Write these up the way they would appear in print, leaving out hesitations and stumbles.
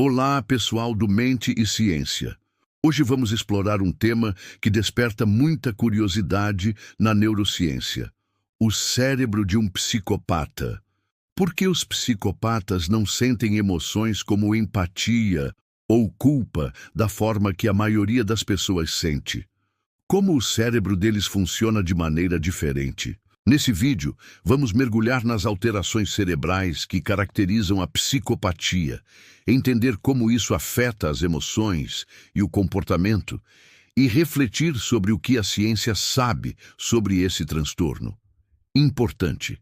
Olá, pessoal do Mente e Ciência. Hoje vamos explorar um tema que desperta muita curiosidade na neurociência: o cérebro de um psicopata. Por que os psicopatas não sentem emoções como empatia ou culpa da forma que a maioria das pessoas sente? Como o cérebro deles funciona de maneira diferente? Nesse vídeo, vamos mergulhar nas alterações cerebrais que caracterizam a psicopatia, entender como isso afeta as emoções e o comportamento e refletir sobre o que a ciência sabe sobre esse transtorno. Importante: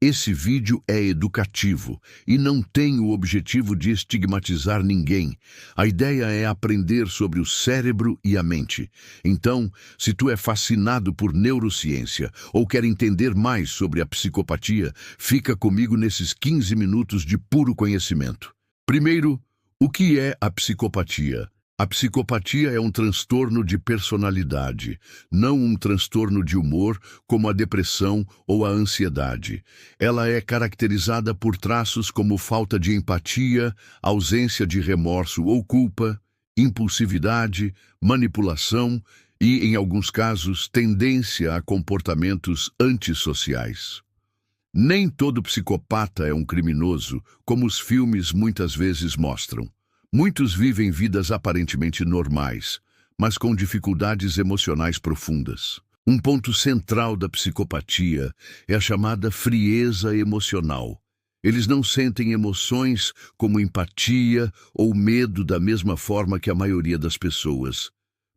esse vídeo é educativo e não tem o objetivo de estigmatizar ninguém. A ideia é aprender sobre o cérebro e a mente. Então, se tu é fascinado por neurociência ou quer entender mais sobre a psicopatia, fica comigo nesses 15 minutos de puro conhecimento. Primeiro, o que é a psicopatia? A psicopatia é um transtorno de personalidade, não um transtorno de humor como a depressão ou a ansiedade. Ela é caracterizada por traços como falta de empatia, ausência de remorso ou culpa, impulsividade, manipulação e, em alguns casos, tendência a comportamentos antissociais. Nem todo psicopata é um criminoso, como os filmes muitas vezes mostram. Muitos vivem vidas aparentemente normais, mas com dificuldades emocionais profundas. Um ponto central da psicopatia é a chamada frieza emocional. Eles não sentem emoções como empatia ou medo da mesma forma que a maioria das pessoas.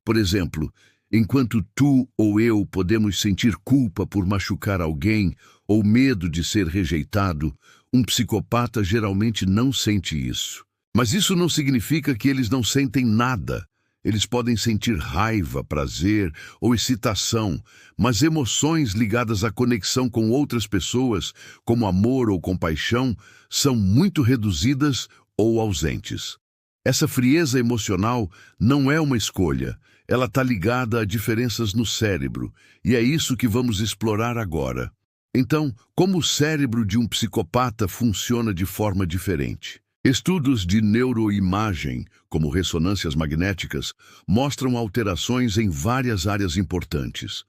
Por exemplo, enquanto tu ou eu podemos sentir culpa por machucar alguém ou medo de ser rejeitado, um psicopata geralmente não sente isso. Mas isso não significa que eles não sentem nada. Eles podem sentir raiva, prazer ou excitação, mas emoções ligadas à conexão com outras pessoas, como amor ou compaixão, são muito reduzidas ou ausentes. Essa frieza emocional não é uma escolha, ela está ligada a diferenças no cérebro, e é isso que vamos explorar agora. Então, como o cérebro de um psicopata funciona de forma diferente? Estudos de neuroimagem, como ressonâncias magnéticas, mostram alterações em várias áreas importantes.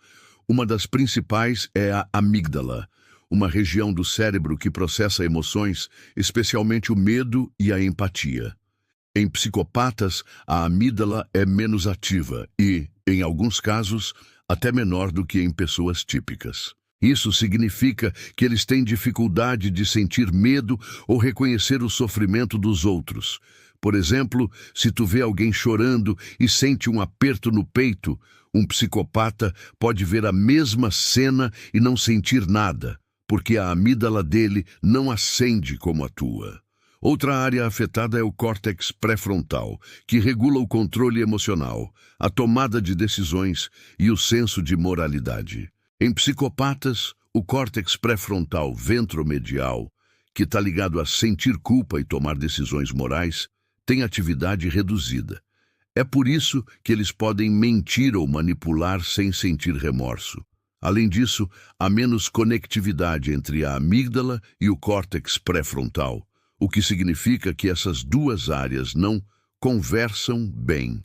Uma das principais é a amígdala, uma região do cérebro que processa emoções, especialmente o medo e a empatia. Em psicopatas, a amígdala é menos ativa e, em alguns casos, até menor do que em pessoas típicas. Isso significa que eles têm dificuldade de sentir medo ou reconhecer o sofrimento dos outros. Por exemplo, se tu vê alguém chorando e sente um aperto no peito, um psicopata pode ver a mesma cena e não sentir nada, porque a amígdala dele não acende como a tua. Outra área afetada é o córtex pré-frontal, que regula o controle emocional, a tomada de decisões e o senso de moralidade. Em psicopatas, o córtex pré-frontal ventromedial, que está ligado a sentir culpa e tomar decisões morais, tem atividade reduzida. É por isso que eles podem mentir ou manipular sem sentir remorso. Além disso, há menos conectividade entre a amígdala e o córtex pré-frontal, o que significa que essas duas áreas não conversam bem.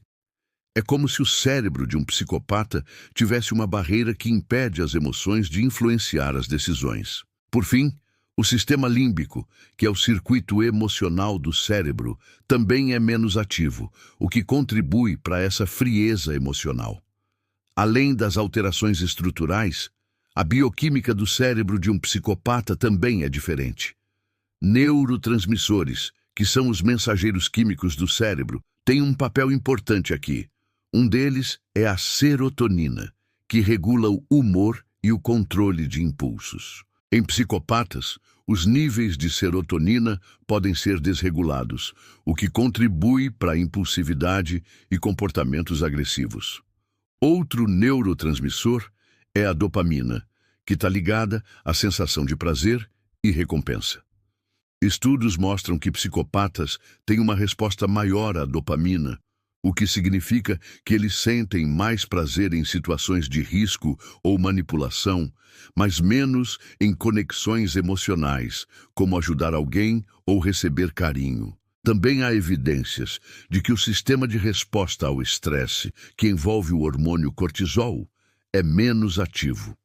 É como se o cérebro de um psicopata tivesse uma barreira que impede as emoções de influenciar as decisões. Por fim, o sistema límbico, que é o circuito emocional do cérebro, também é menos ativo, o que contribui para essa frieza emocional. Além das alterações estruturais, a bioquímica do cérebro de um psicopata também é diferente. Neurotransmissores, que são os mensageiros químicos do cérebro, têm um papel importante aqui. Um deles é a serotonina, que regula o humor e o controle de impulsos. Em psicopatas, os níveis de serotonina podem ser desregulados, o que contribui para a impulsividade e comportamentos agressivos. Outro neurotransmissor é a dopamina, que está ligada à sensação de prazer e recompensa. Estudos mostram que psicopatas têm uma resposta maior à dopamina, o que significa que eles sentem mais prazer em situações de risco ou manipulação, mas menos em conexões emocionais, como ajudar alguém ou receber carinho. Também há evidências de que o sistema de resposta ao estresse, que envolve o hormônio cortisol, é menos ativo.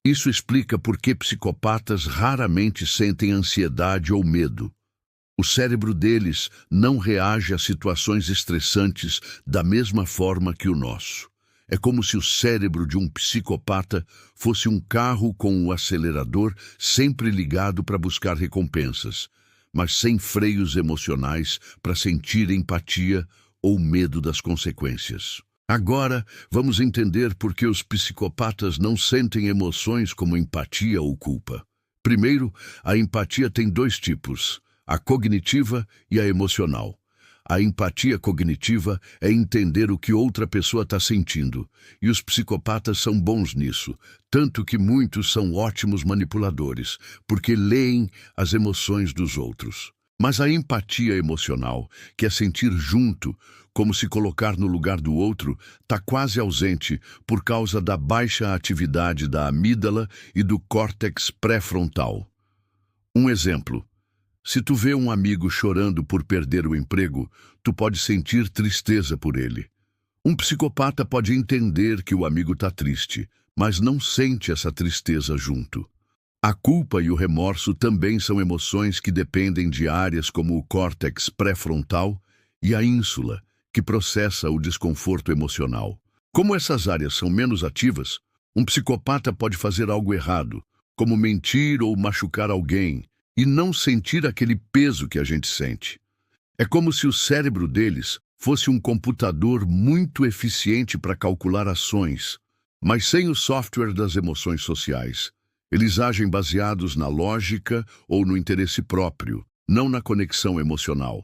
Isso explica por que psicopatas raramente sentem ansiedade ou medo. O cérebro deles não reage a situações estressantes da mesma forma que o nosso. É como se o cérebro de um psicopata fosse um carro com o acelerador sempre ligado para buscar recompensas, mas sem freios emocionais para sentir empatia ou medo das consequências. Agora, vamos entender por que os psicopatas não sentem emoções como empatia ou culpa. Primeiro, a empatia tem dois tipos: a cognitiva e a emocional. A empatia cognitiva é entender o que outra pessoa está sentindo, e os psicopatas são bons nisso, tanto que muitos são ótimos manipuladores, porque leem as emoções dos outros. Mas a empatia emocional, que é sentir junto, como se colocar no lugar do outro, está quase ausente por causa da baixa atividade da amígdala e do córtex pré-frontal. Um exemplo: se tu vê um amigo chorando por perder o emprego, tu pode sentir tristeza por ele. Um psicopata pode entender que o amigo está triste, mas não sente essa tristeza junto. A culpa e o remorso também são emoções que dependem de áreas como o córtex pré-frontal e a ínsula, que processa o desconforto emocional. Como essas áreas são menos ativas, um psicopata pode fazer algo errado, como mentir ou machucar alguém, e não sentir aquele peso que a gente sente. É como se o cérebro deles fosse um computador muito eficiente para calcular ações, mas sem o software das emoções sociais. Eles agem baseados na lógica ou no interesse próprio, não na conexão emocional.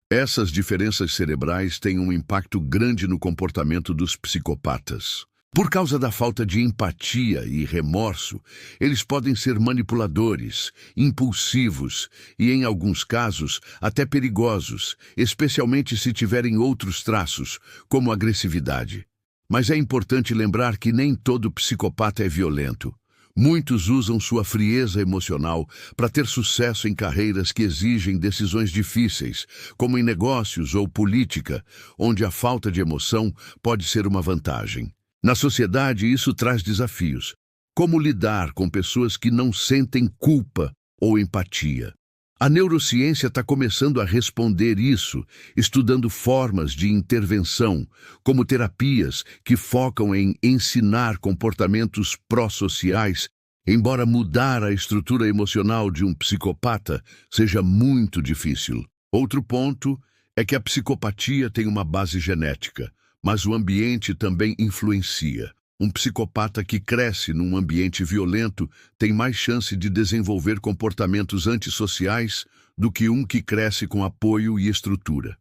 Essas diferenças cerebrais têm um impacto grande no comportamento dos psicopatas. Por causa da falta de empatia e remorso, eles podem ser manipuladores, impulsivos e, em alguns casos, até perigosos, especialmente se tiverem outros traços, como agressividade. Mas é importante lembrar que nem todo psicopata é violento. Muitos usam sua frieza emocional para ter sucesso em carreiras que exigem decisões difíceis, como em negócios ou política, onde a falta de emoção pode ser uma vantagem. Na sociedade, isso traz desafios. Como lidar com pessoas que não sentem culpa ou empatia? A neurociência está começando a responder isso, estudando formas de intervenção, como terapias que focam em ensinar comportamentos pró-sociais, embora mudar a estrutura emocional de um psicopata seja muito difícil. Outro ponto é que a psicopatia tem uma base genética, mas o ambiente também influencia. Um psicopata que cresce num ambiente violento tem mais chance de desenvolver comportamentos antissociais do que um que cresce com apoio e estrutura.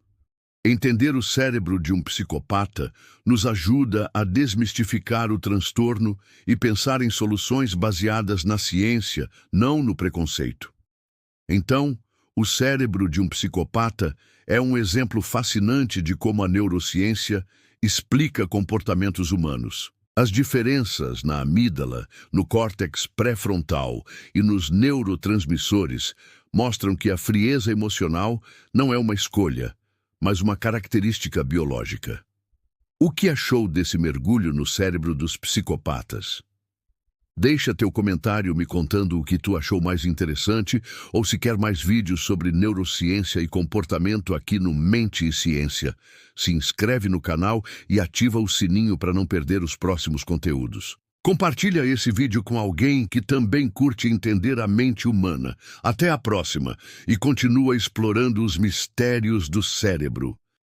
Entender o cérebro de um psicopata nos ajuda a desmistificar o transtorno e pensar em soluções baseadas na ciência, não no preconceito. Então, o cérebro de um psicopata é um exemplo fascinante de como a neurociência explica comportamentos humanos. As diferenças na amígdala, no córtex pré-frontal e nos neurotransmissores mostram que a frieza emocional não é uma escolha, mas uma característica biológica. O que achou desse mergulho no cérebro dos psicopatas? Deixa teu comentário me contando o que tu achou mais interessante ou se quer mais vídeos sobre neurociência e comportamento aqui no Mente e Ciência. Se inscreve no canal e ativa o sininho para não perder os próximos conteúdos. Compartilha esse vídeo com alguém que também curte entender a mente humana. Até a próxima e continua explorando os mistérios do cérebro.